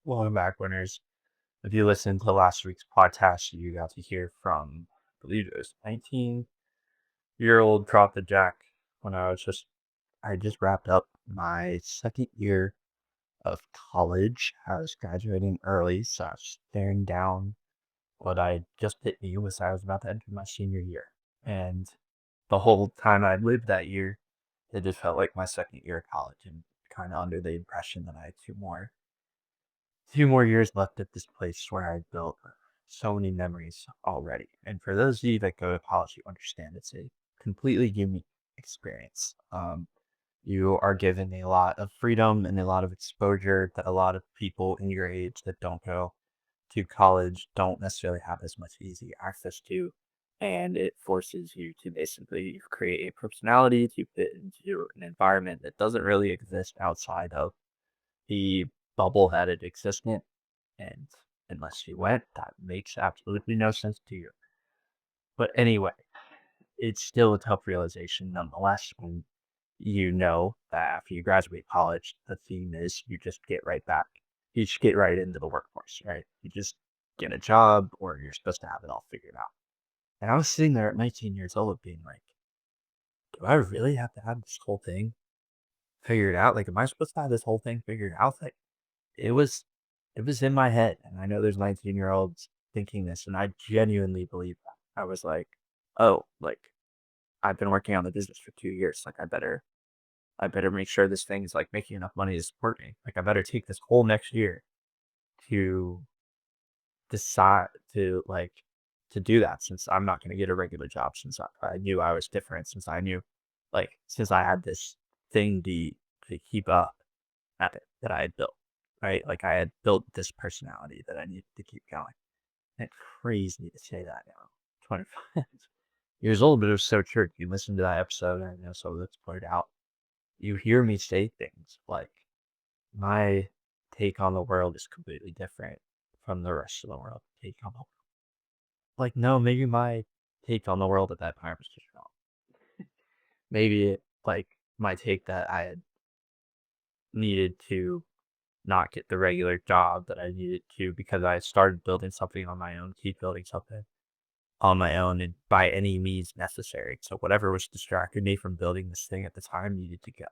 Welcome back, winners. If you listened to last week's podcast, you got to hear from, I believe it was 19-year-old Drop the Jack when I just wrapped up my second year of college. I was graduating early, so I was staring down what I just hit me was I was about to enter my senior year. And the whole time I lived that year, it just felt like my second year of college and kind of under the impression that I had two more years left at this place where I built so many memories already. And for those of you that go to college, you understand it's a completely unique experience. You are given a lot of freedom and a lot of exposure that a lot of people in your age that don't go to college don't necessarily have as much easy access to. And it forces you to basically create a personality to fit into an environment that doesn't really exist outside of the bubble that it exists in. And unless you went, that makes absolutely no sense to you. But anyway, it's still a tough realization nonetheless when you know that after you graduate college, the theme is you just get right back. You just get right into the workforce, right? You just get a job or you're supposed to have it all figured out. And I was sitting there at 19 years old being like, do I really have to have this whole thing figured out? Like, am I supposed to have this whole thing figured out? Like, it was it was in my head, and I know there's 19-year-olds thinking this, and I genuinely believe that. I was like, "Oh, like, I've been working on the business for 2 years, like, I better make sure this thing's, like, making enough money to support me. Like, I better take this whole next year to decide to, like, to do that since I'm not gonna get a regular job since I knew I was different, since I knew since I had this thing to keep up at it that I had built, right? Like I had built this personality that I needed to keep going. And it's crazy to say that now. 25 years old, but it was so true. If you listen to that episode, and I know some of it's blurred out, you hear me say things like my take on the world is completely different from the rest of the world take on the world. Like, no, maybe my take on the world at that time was just wrong. Maybe my take that I had needed to not get the regular job that I needed to because I started building something on my own, keep building something on my own and by any means necessary. So whatever was distracting me from building this thing at the time needed to go.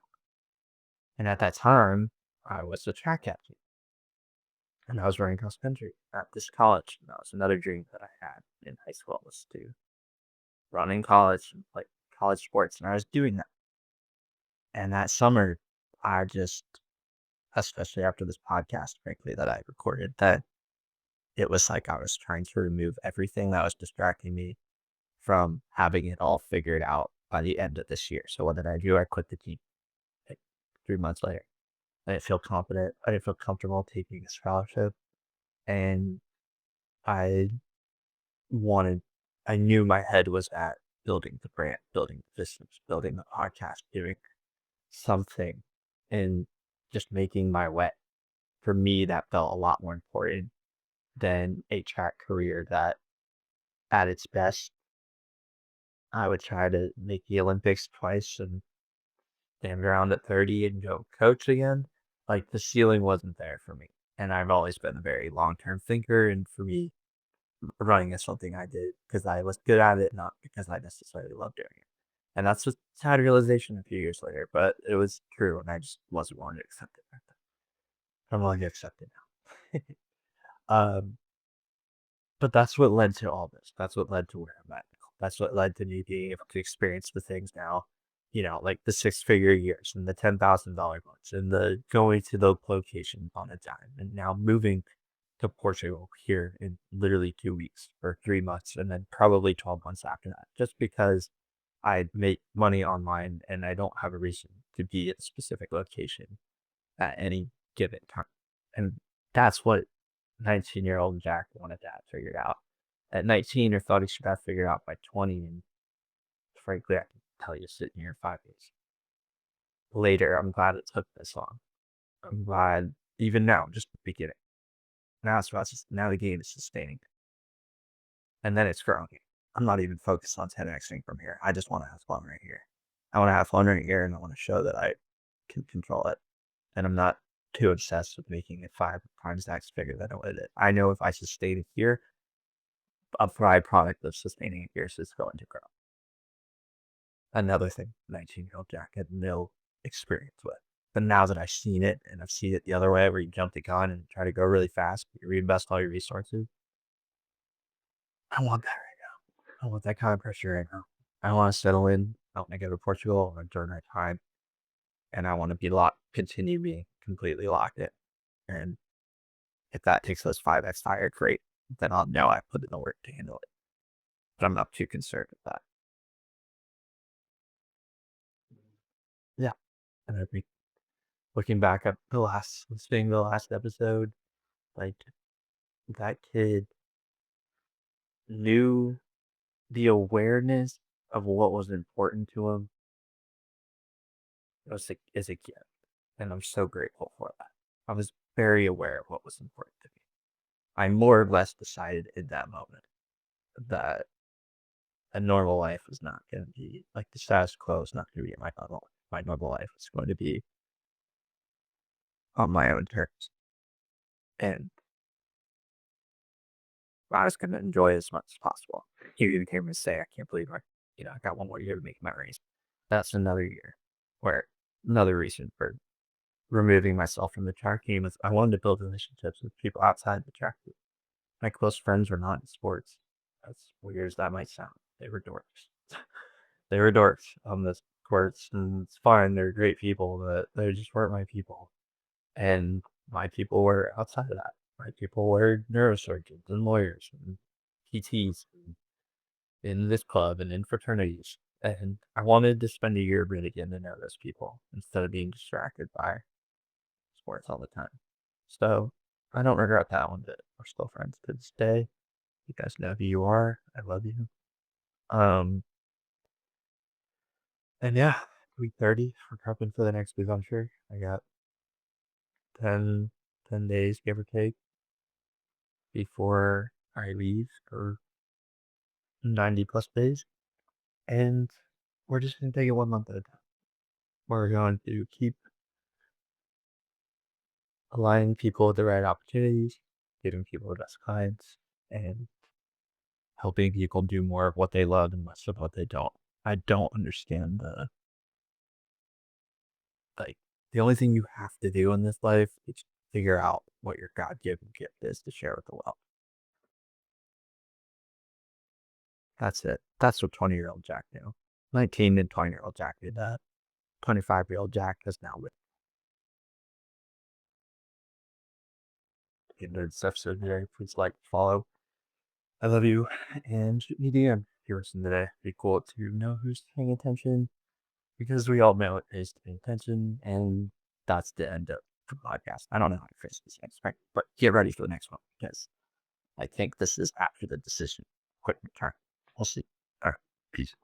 And at that time, I was a track captain and I was running cross country at this college. And that was another dream that I had in high school was to run in college and play college sports. And I was doing that. And that summer, I just, especially after this podcast, frankly, that I recorded, that it was like I was trying to remove everything that was distracting me from having it all figured out by the end of this year. So what did I do? I quit the team like 3 months later. I didn't feel confident. I didn't feel comfortable taking a scholarship. And I wanted, I knew my head was at building the brand, building the business, building the podcast, doing something and just making my way. For me, that felt a lot more important than a track career that at its best I would try to make the Olympics twice and stand around at 30 and go coach again. Like the ceiling wasn't there for me. And I've always been a very long-term thinker. And for me, running is something I did because I was good at it, not because I necessarily loved doing it. And that's a sad realization a few years later, but it was true. And I just wasn't willing to accept it back then. I'm willing to accept it now. um, But that's what led to all this. That's what led to where I'm at now. That's what led to me being able to experience the things now, like the six-figure years and the $10,000 months and the going to those locations on a dime and now moving to Portugal here in literally 2 weeks or 3 months and then probably 12 months after that, just because I make money online and I don't have a reason to be at a specific location at any given time. And that's what 19-year-old Jack wanted to have figured out. At 19, or thought he should have figured out by 20, and frankly, I can tell you sitting here 5 years later, I'm glad it took this long. I'm glad, even now, just the beginning. Now it's about just, now the game is sustaining, and then it's growing. I'm not even focused on 10xing from here. I just want to have fun right here. I want to have fun right here, and I want to show that I can control it, and I'm not too obsessed with making it 5 times X bigger than what it is. I know if I sustain it here, a byproduct of sustaining it here is going to grow. Another thing 19-year-old Jack had no experience with. But now that I've seen it and I've seen it the other way where you jump the gun and try to go really fast, you reinvest all your resources. I want that right now. I want that kind of pressure right now. I want to settle in. I want to go to Portugal during our time. And I want to be continue being completely locked in. And if that takes us 5x higher, great. Then I'll know I put in the work to handle it. But I'm not too concerned with that. Yeah. And I'd be looking back at listening to the last episode, like that kid knew the awareness of what was important to him as a kid. And I'm so grateful for that. I was very aware of what was important to me. I more or less decided in that moment that a normal life is not going to be like the status quo is not going to be my normal. My normal life is going to be on my own terms, and I was going to enjoy it as much as possible. You even hear me say, "I can't believe I got one more year to make my raise." That's another year, where another reason for removing myself from the track team is I wanted to build relationships with people outside the track team. My close friends were not in sports. As weird as that might sound, they were dorks. They were dorks on the courts, and it's fine. They're great people, but they just weren't my people. And my people were outside of that. My people were neurosurgeons and lawyers and PTs and in this club and in fraternities. And I wanted to spend a year really getting to know those people instead of being distracted by sports all the time. So I don't regret that one bit. We're still friends to this day. You guys know who you are. I love you. Um, and yeah, week 30 for prepping for the next big venture. I got 10 days, give or take, before I leave for 90 plus days. And we're just going to take it 1 month at a time. We're going to keep aligning people with the right opportunities, giving people the best clients, and helping people do more of what they love and less of what they don't. I don't understand the only thing you have to do in this life is figure out what your God given gift is to share with the world. That's it. That's what 20-year-old Jack knew. 19 and 20-year-old Jack did that. 25-year-old Jack has now lived. In this episode today, please like, follow. I love you, and shoot me DM if you're listening today. It'd be cool to know who's paying attention, because we all know it pays to pay attention, and that's the end of the podcast. I don't know how to finish this next, right? But get ready for the next one, because I think this is after the decision. Quick return. We'll see. All right. Peace.